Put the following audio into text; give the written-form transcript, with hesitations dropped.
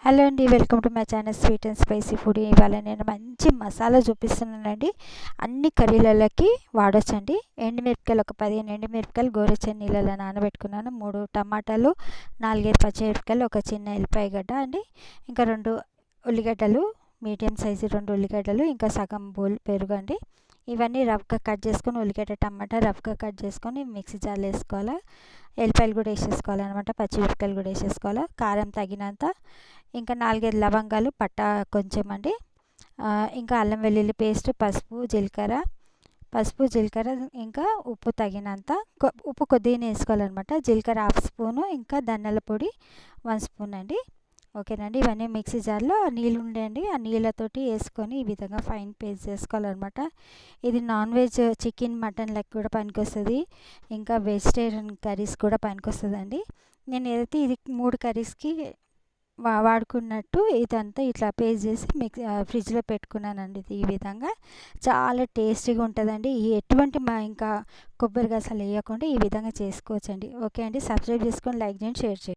Hello అండి, welcome to my channel sweet and spicy food. ఇవాళ నేను మంచి మసాలా చూపిస్తున్నానండి. అన్ని కర్రీలలోకి వాడొచ్చండి. ఎండుమిరపకాయలు ఒక 15 ఎండుమిరపకాయలు గోరువెచ్చని నీళ్ళలో నానబెట్టుకున్నాను. 3 టమాటాలు, 4 పచ్చిమిరపకాయలు, ఒక చిన్న ఎల్లిపాయ గడ్డ అండి, ఇంకా 2 ఉల్లిగడ్డలు, మీడియం సైజు 2 ఉల్లిగడ్డలు, ఇంకా సగం బౌల్ పెరుగు అండి. ఇవన్నీ రఫ్గా కట్ చేసుకొని, ఉల్లిగడ్డ టమాటా రఫ్గా కట్ చేసుకొని మిక్సీ జార్లో వేసుకోవాలి. ఎల్లిపాయలు కూడా వేసేసుకోవాలన్నమాట, పచ్చిమిరపకాయలు కూడా వేసేసుకోవాలి, కారం తగినంత, ఇంకా 4 లవంగాలు, పట్టా కొంచెం అండి, ఇంకా అల్లం వెల్లుల్లి పేస్ట్, పసుపు జీలకర్ర, ఇంకా ఉప్పు తగినంత. ఉప్పు కొద్దిగానే వేసుకోవాలన్నమాట. జీలకర్ర 1/2 స్పూను, ఇంకా ధనియాల పొడి 1 స్పూన్ అండి. ఓకేనండి. ఇవన్నీ మిక్సీ జార్లో నీళ్ళు ఉండేయండి, ఆ నీళ్ళతోటి వేసుకొని ఈ విధంగా ఫైన్ పేస్ట్ చేసుకోవాలన్నమాట. ఇది నాన్ వెజ్ చికెన్ మటన్ లెక్క కూడా పనికొస్తుంది, ఇంకా వెజిటేరియన్ కర్రీస్ కూడా పనికొస్తుందండి. నేను ఏదైతే ఇది 3 కర్రీస్కి వాడుకున్నట్టు ఇదంతా ఇట్లా పేస్ట్ చేసి ఫ్రిడ్జ్లో పెట్టుకున్నానండి. ఇది ఈ విధంగా చాలా టేస్టీగా ఉంటుందండి. ఎటువంటి ఇంకా కొబ్బరి గసాలు వేయకుండా ఈ విధంగా చేసుకోవచ్చండి. ఓకే అండి, సబ్స్క్రైబ్ చేసుకొని లైక్ చేయండి, షేర్ చేయండి.